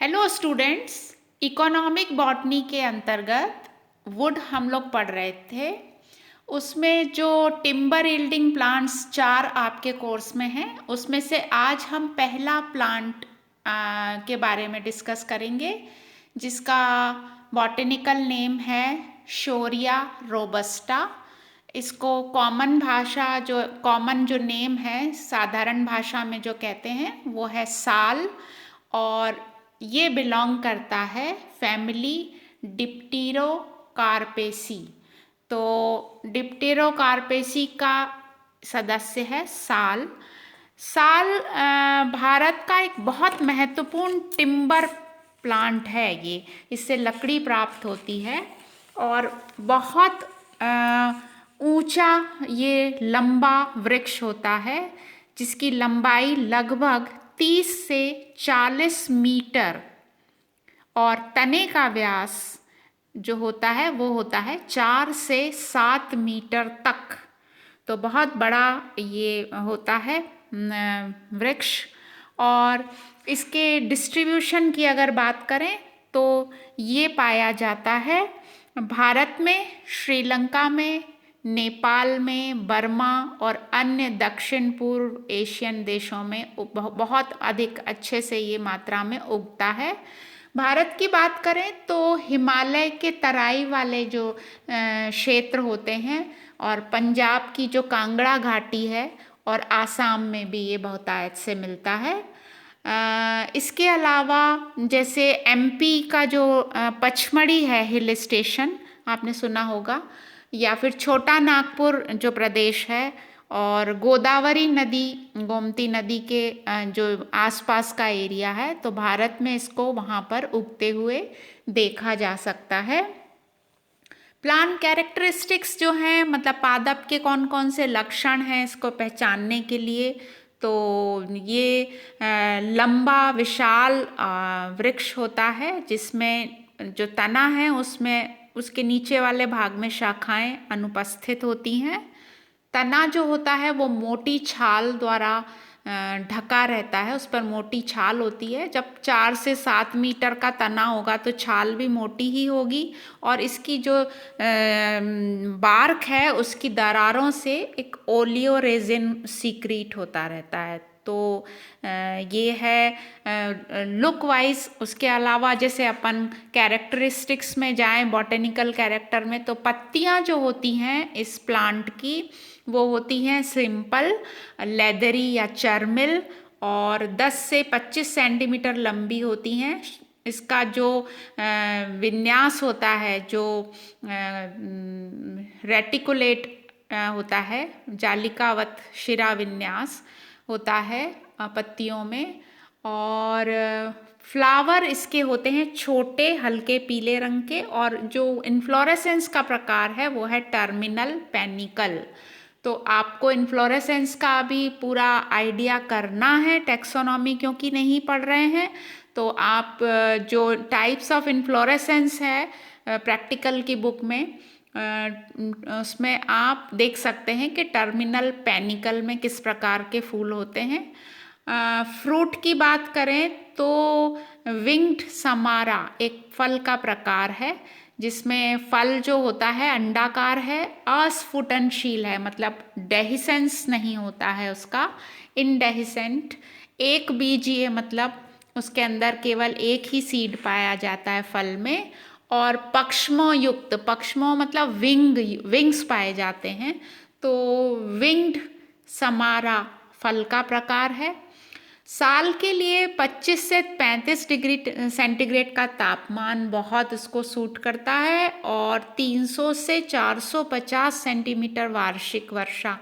Hello students. Economic botany के अंतर्गत would हम लोग पढ़ रहे थे। उसमें जो टिम्बर यील्डिंग प्लांट्स चार आपके कोर्स में हैं, उसमें से आज हम पहला प्लांट के बारे में डिस्कस करेंगे, जिसका बॉटनिकल नेम है शोरिया रोबस्टा। इसको कॉमन जो नेम है, साधारण भाषा में जो कहते हैं वो है साल, और ये बिलोंग करता है फैमिली डिप्टेरोकार्पेसी। तो डिप्टेरोकार्पेसी का सदस्य है साल। साल भारत का एक बहुत महत्वपूर्ण टिम्बर प्लांट है। ये इससे लकड़ी प्राप्त होती है और बहुत ऊंचा ये लंबा वृक्ष होता है, जिसकी लंबाई लगभग 30 से 40 मीटर और तने का व्यास जो होता है वो होता है 4 से 7 मीटर तक। तो बहुत बड़ा ये होता है वृक्ष। और इसके डिस्ट्रीब्यूशन की अगर बात करें तो ये पाया जाता है भारत में, श्रीलंका में, नेपाल में, बर्मा और अन्य दक्षिण पूर्व एशियन देशों में बहुत अधिक अच्छे से ये मात्रा में उगता है। भारत की बात करें तो हिमालय के तराई वाले जो क्षेत्र होते हैं और पंजाब की जो कांगड़ा घाटी है और आसाम में भी ये बहुतायत से मिलता है। इसके अलावा जैसे एमपी का जो पचमढ़ी है हिल स्टेशन, आपने सुना होगा, या फिर छोटा नागपुर जो प्रदेश है, और गोदावरी नदी, गोमती नदी के जो आसपास का एरिया है, तो भारत में इसको वहाँ पर उगते हुए देखा जा सकता है। प्लांट कैरेक्टरिस्टिक्स जो हैं, मतलब पादप के कौन कौन से लक्षण हैं इसको पहचानने के लिए, तो ये लंबा विशाल वृक्ष होता है, जिसमें जो तना है उसमें उसके नीचे वाले भाग में शाखाएं अनुपस्थित होती हैं। तना जो होता है वो मोटी छाल द्वारा ढका रहता है, उस पर मोटी छाल होती है। जब 4 से 7 मीटर का तना होगा तो छाल भी मोटी ही होगी, और इसकी जो बार्क है उसकी दरारों से एक ओलियो रेजिन सीक्रीट होता रहता है। तो ये है लुक वाइज। उसके अलावा जैसे अपन कैरेक्टरिस्टिक्स में जाएं, बॉटेनिकल कैरेक्टर में, तो पत्तियां जो होती हैं इस प्लांट की वो होती हैं सिंपल, लेदरी या चर्मिल, और 10 से 25 सेंटीमीटर लंबी होती हैं। इसका जो विन्यास होता है, जो रेटिकुलेट होता है, जालिकावत शिरा विन्यास होता है पत्तियों में। और फ्लावर इसके होते हैं छोटे हल्के पीले रंग के, और जो इन्फ्लोरेसेंस का प्रकार है वो है टर्मिनल पेनिकल। तो आपको इन्फ्लोरेसेंस का भी पूरा आइडिया करना है, टेक्सोनॉमी क्योंकि नहीं पढ़ रहे हैं, तो आप जो टाइप्स ऑफ इन्फ्लोरेसेंस है प्रैक्टिकल की बुक में, उसमें आप देख सकते हैं कि टर्मिनल पेनिकल में किस प्रकार के फूल होते हैं। फ्रूट की बात करें तो विंग्ड समारा एक फल का प्रकार है, जिसमें फल जो होता है अंडाकार है, अस्फुटनशील है, मतलब डेहिसेंस नहीं होता है उसका, इनडेहिसेंट, एक बीजीय, मतलब उसके अंदर केवल एक ही सीड पाया जाता है फल में, और पक्ष्मों युक्त, पक्ष्मों मतलब विंग्स पाए जाते हैं। तो विंग्ड समारा फल का प्रकार है। साल के लिए 25 से 35 डिग्री सेंटीग्रेड का तापमान बहुत इसको सूट करता है, और 300 से 450 सेंटीमीटर वार्षिक वर्षा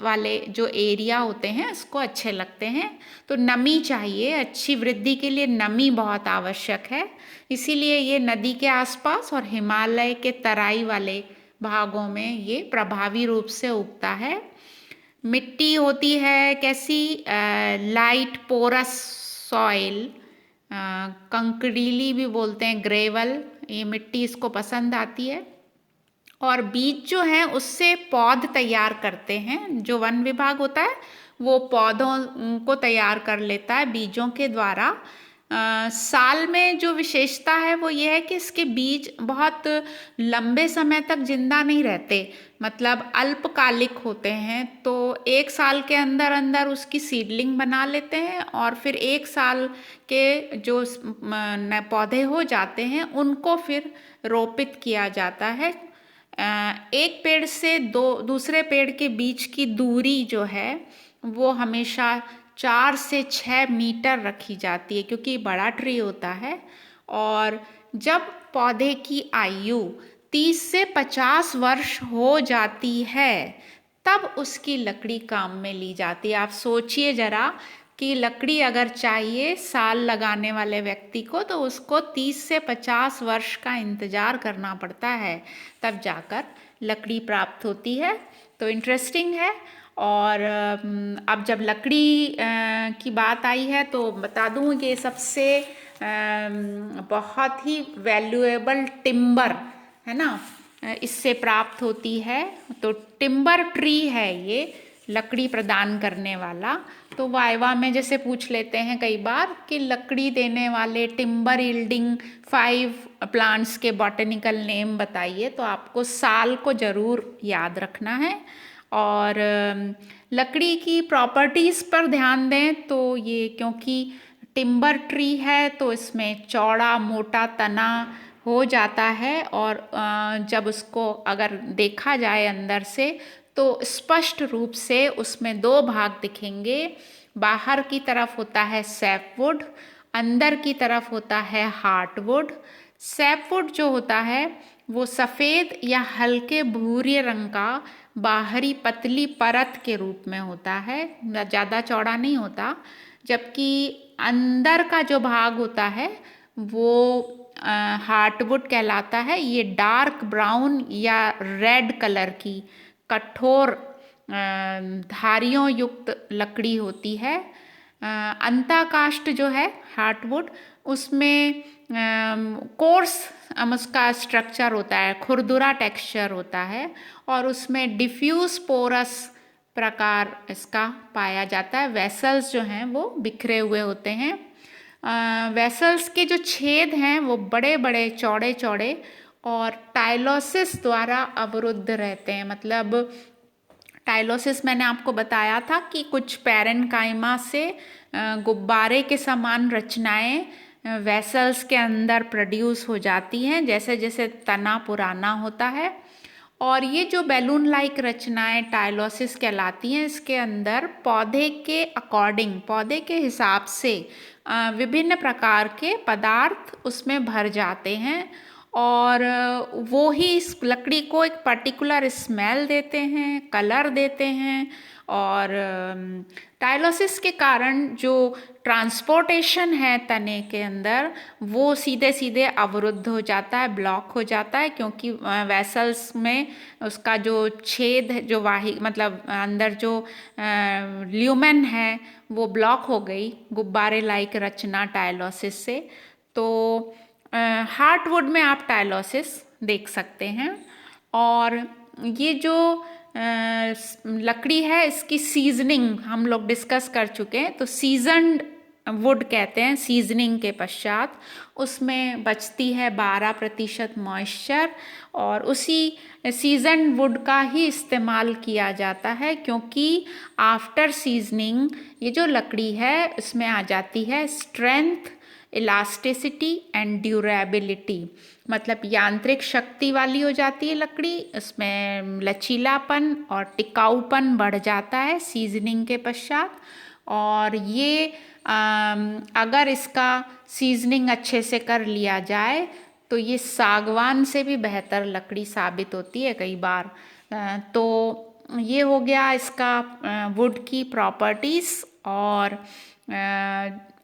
वाले जो एरिया होते हैं इसको अच्छे लगते हैं। तो नमी चाहिए, अच्छी वृद्धि के लिए नमी बहुत आवश्यक है, इसीलिए ये नदी के आसपास और हिमालय के तराई वाले भागों में ये प्रभावी रूप से उगता है। मिट्टी होती है कैसी, लाइट पोरस सॉइल, कंकरीली भी बोलते हैं, ग्रेवल, ये मिट्टी इसको पसंद आती है। और बीज जो हैं उससे पौध तैयार करते हैं, जो वन विभाग होता है वो पौधों को तैयार कर लेता है बीजों के द्वारा। साल में जो विशेषता है वो ये है कि इसके बीज बहुत लंबे समय तक जिंदा नहीं रहते, मतलब अल्पकालिक होते हैं। तो 1 साल के अंदर अंदर उसकी सीडलिंग बना लेते हैं और फिर 1 साल के जो पौधे हो जाते हैं उनको फिर रोपित किया जाता है। एक पेड़ से दूसरे पेड़ के बीच की दूरी जो है वो हमेशा 4 से 6 मीटर रखी जाती है, क्योंकि बड़ा ट्री होता है। और जब पौधे की आयु 30 से 50 वर्ष हो जाती है तब उसकी लकड़ी काम में ली जाती है। आप सोचिए जरा कि लकड़ी अगर चाहिए साल लगाने वाले व्यक्ति को, तो उसको 30 से 50 वर्ष का इंतज़ार करना पड़ता है, तब जाकर लकड़ी प्राप्त होती है। तो इंटरेस्टिंग है। और अब जब लकड़ी की बात आई है तो बता दूं कि सबसे बहुत ही वैल्यूएबल टिम्बर है ना, इससे प्राप्त होती है। तो टिम्बर ट्री है ये, लकड़ी प्रदान करने वाला। तो वाइवा में जैसे पूछ लेते हैं कई बार कि लकड़ी देने वाले टिम्बर यील्डिंग 5 प्लांट्स के बॉटनिकल नेम बताइए, तो आपको साल को ज़रूर याद रखना है। और लकड़ी की प्रॉपर्टीज़ पर ध्यान दें तो ये, क्योंकि टिम्बर ट्री है तो इसमें चौड़ा मोटा तना हो जाता है। और जब उसको अगर देखा जाए अंदर से तो स्पष्ट रूप से उसमें 2 भाग दिखेंगे। बाहर की तरफ होता है सैपवुड, अंदर की तरफ होता है हार्टवुड। सैपवुड जो होता है वो सफ़ेद या हल्के भूरे रंग का बाहरी पतली परत के रूप में होता है, ज़्यादा चौड़ा नहीं होता। जबकि अंदर का जो भाग होता है वो हार्टवुड कहलाता है। ये डार्क ब्राउन या रेड कलर की कठोर धारियों युक्त लकड़ी होती है। अंतःकाष्ठ जो है हार्टवुड, उसमें कोर्स उसका स्ट्रक्चर होता है, खुरदुरा टेक्सचर होता है, और उसमें डिफ्यूज पोरस प्रकार इसका पाया जाता है। वेसल्स जो हैं वो बिखरे हुए होते हैं। वेसल्स के जो छेद हैं वो बड़े बड़े चौड़े चौड़े और टाइलोसिस द्वारा अवरुद्ध रहते हैं। मतलब टाइलोसिस मैंने आपको बताया था कि कुछ पैरेन्काइमा से गुब्बारे के समान रचनाएं वेसल्स के अंदर प्रोड्यूस हो जाती हैं जैसे जैसे तना पुराना होता है। और ये जो बैलून लाइक रचनाएं टाइलोसिस कहलाती हैं, इसके अंदर पौधे के अकॉर्डिंग, पौधे के हिसाब से विभिन्न प्रकार के पदार्थ उसमें भर जाते हैं और वो ही इस लकड़ी को एक पर्टिकुलर स्मेल देते हैं, कलर देते हैं। और टाइलोसिस के कारण जो ट्रांसपोर्टेशन है तने के अंदर वो सीधे सीधे अवरुद्ध हो जाता है, ब्लॉक हो जाता है, क्योंकि वेसल्स में उसका जो छेद है, जो मतलब अंदर जो ल्यूमेन है वो ब्लॉक हो गई गुब्बारे लाइक रचना टाइलोसिस से। तो हार्टवुड में आप टाइलोसिस देख सकते हैं। और ये जो लकड़ी है इसकी सीजनिंग हम लोग डिस्कस कर चुके हैं। तो सीजनड वुड कहते हैं सीजनिंग के पश्चात, उसमें बचती है 12% मॉइस्चर और उसी सीजन वुड का ही इस्तेमाल किया जाता है, क्योंकि आफ्टर सीजनिंग ये जो लकड़ी है इसमें आ जाती है स्ट्रेंथ, इलास्टिसिटी एंड ड्यूरेबिलिटी। मतलब यांत्रिक शक्ति वाली हो जाती है लकड़ी, इसमें लचीलापन और टिकाऊपन बढ़ जाता है सीजनिंग के पश्चात। और ये अगर इसका सीजनिंग अच्छे से कर लिया जाए तो ये सागवान से भी बेहतर लकड़ी साबित होती है कई बार। तो ये हो गया इसका वुड की प्रॉपर्टीज़। और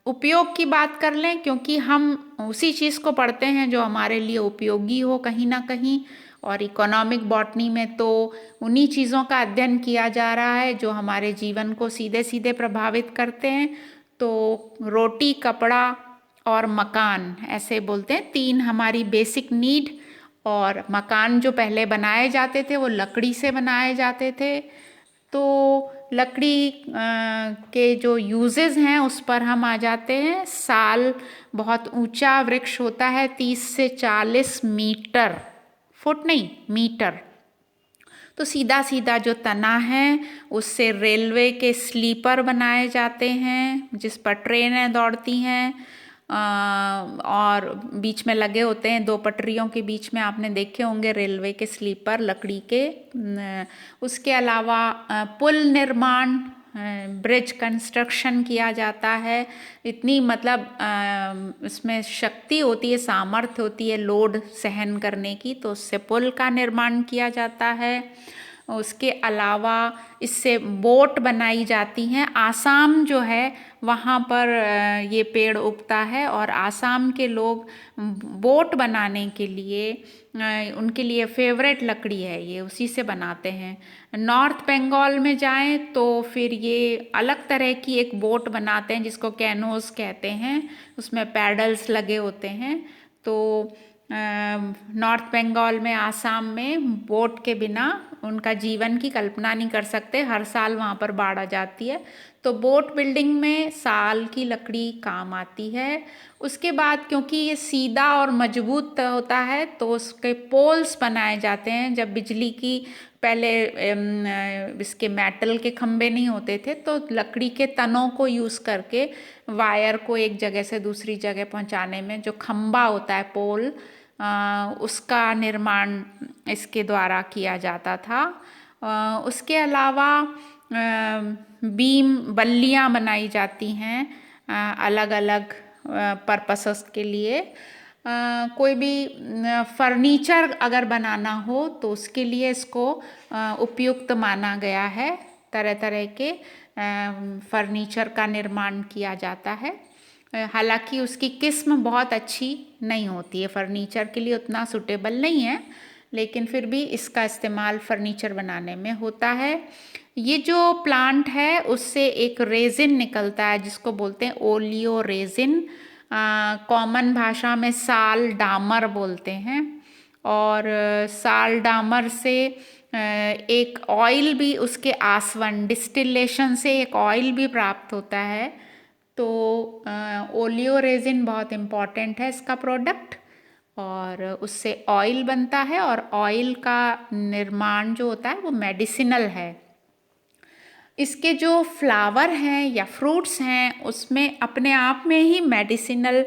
उपयोग की बात कर लें, क्योंकि हम उसी चीज़ को पढ़ते हैं जो हमारे लिए उपयोगी हो कहीं ना कहीं। और इकोनॉमिक बॉटनी में तो उन्हीं चीज़ों का अध्ययन किया जा रहा है जो हमारे जीवन को सीधे सीधे प्रभावित करते हैं। तो रोटी, कपड़ा और मकान ऐसे बोलते हैं, 3 हमारी बेसिक नीड। और मकान जो पहले बनाए जाते थे वो लकड़ी से बनाए जाते थे। तो लकड़ी के जो यूजेस हैं उस पर हम आ जाते हैं। साल बहुत ऊंचा वृक्ष होता है, 30 से 40 मीटर, फुट नहीं मीटर। तो सीधा सीधा जो तना है उससे रेलवे के स्लीपर बनाए जाते हैं जिस पर ट्रेनें दौड़ती हैं, और बीच में लगे होते हैं, दो पटरियों के बीच में आपने देखे होंगे रेलवे के स्लीपर लकड़ी के। उसके अलावा पुल निर्माण, ब्रिज कंस्ट्रक्शन किया जाता है। इतनी मतलब इसमें शक्ति होती है, सामर्थ्य होती है लोड सहन करने की, तो उससे पुल का निर्माण किया जाता है। उसके अलावा इससे बोट बनाई जाती हैं। आसाम जो है वहाँ पर ये पेड़ उगता है और आसाम के लोग बोट बनाने के लिए उनके लिए फेवरेट लकड़ी है ये, उसी से बनाते हैं। नॉर्थ बंगाल में जाएं तो फिर ये अलग तरह की एक बोट बनाते हैं जिसको कैनोस कहते हैं, उसमें पैडल्स लगे होते हैं। तो नॉर्थ बंगाल में, आसाम में बोट के बिना उनका जीवन की कल्पना नहीं कर सकते, हर साल वहाँ पर बाढ़ आ जाती है। तो बोट बिल्डिंग में साल की लकड़ी काम आती है। उसके बाद क्योंकि ये सीधा और मजबूत होता है तो उसके पोल्स बनाए जाते हैं। जब बिजली की पहले इसके मेटल के खंभे नहीं होते थे तो लकड़ी के तनों को यूज़ करके वायर को एक जगह से दूसरी जगह पहुंचाने में जो खंभा होता है पोल, उसका निर्माण इसके द्वारा किया जाता था। उसके अलावा बीम बल्लियाँ बनाई जाती हैं अलग अलग पर्पसेस के लिए। कोई भी फर्नीचर अगर बनाना हो तो उसके लिए इसको उपयुक्त माना गया है। तरह तरह के फर्नीचर का निर्माण किया जाता है। हालांकि उसकी किस्म बहुत अच्छी नहीं होती है, फर्नीचर के लिए उतना सूटेबल नहीं है, लेकिन फिर भी इसका इस्तेमाल फर्नीचर बनाने में होता है। ये जो प्लांट है उससे एक रेजिन निकलता है जिसको बोलते हैं ओलियो रेजिन। कॉमन भाषा में साल डामर बोलते हैं। और साल डामर से एक ऑयल भी, उसके आसवन डिस्टिलेशन से एक ऑयल भी प्राप्त होता है। तो ओलियो रेजिन बहुत इम्पॉर्टेंट है इसका प्रोडक्ट, और उससे ऑयल बनता है और ऑयल का निर्माण जो होता है वो मेडिसिनल है। इसके जो फ्लावर हैं या फ्रूट्स हैं उसमें अपने आप में ही मेडिसिनल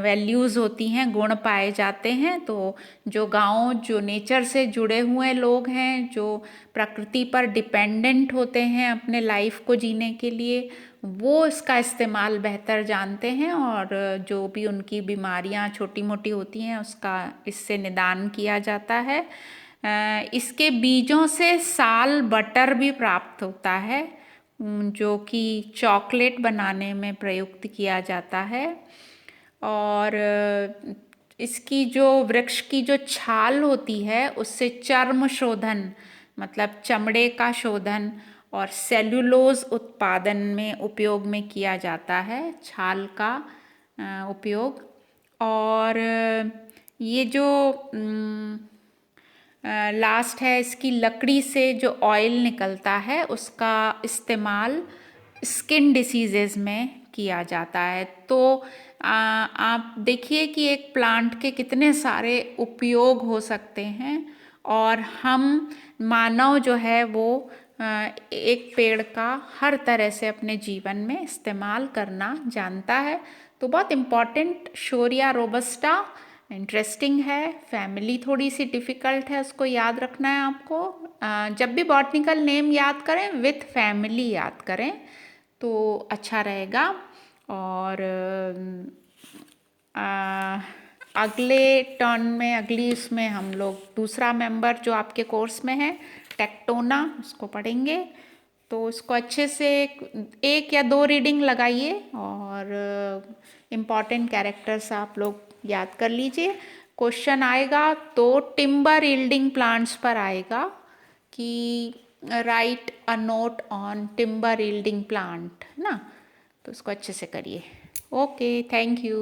वैल्यूज़ होती हैं, गुण पाए जाते हैं। तो जो गांव, जो नेचर से जुड़े हुए लोग हैं, जो प्रकृति पर डिपेंडेंट होते हैं अपने लाइफ को जीने के लिए, वो इसका इस्तेमाल बेहतर जानते हैं, और जो भी उनकी बीमारियां छोटी मोटी होती हैं उसका इससे निदान किया जाता है। इसके बीजों से साल बटर भी प्राप्त होता है जो कि चॉकलेट बनाने में प्रयुक्त किया जाता है। और इसकी जो वृक्ष की जो छाल होती है उससे चर्म शोधन, मतलब चमड़े का शोधन और सेल्यूलोज उत्पादन में उपयोग में किया जाता है, छाल का उपयोग। और ये जो लास्ट है, इसकी लकड़ी से जो ऑयल निकलता है उसका इस्तेमाल स्किन डिसीजेज़ में किया जाता है। तो आप देखिए कि एक प्लांट के कितने सारे उपयोग हो सकते हैं, और हम मानव जो है वो एक पेड़ का हर तरह से अपने जीवन में इस्तेमाल करना जानता है। तो बहुत इम्पॉर्टेंट शोरिया रोबस्टा इंटरेस्टिंग है। फैमिली थोड़ी सी डिफ़िकल्ट है, उसको याद रखना है आपको। जब भी बॉटनिकल नेम याद करें विथ फैमिली याद करें तो अच्छा रहेगा। और अगले टर्न में, अगली इसमें हम लोग दूसरा मेंबर जो आपके कोर्स में है टेक्टोना, उसको पढ़ेंगे। तो इसको अच्छे से एक या दो रीडिंग लगाइए और इम्पॉर्टेंट कैरेक्टर्स आप लोग याद कर लीजिए। क्वेश्चन आएगा तो टिम्बर यील्डिंग प्लांट्स पर आएगा कि right a note on timber yielding plant, है ना। तो उसको अच्छे से करिए। Okay, thank you.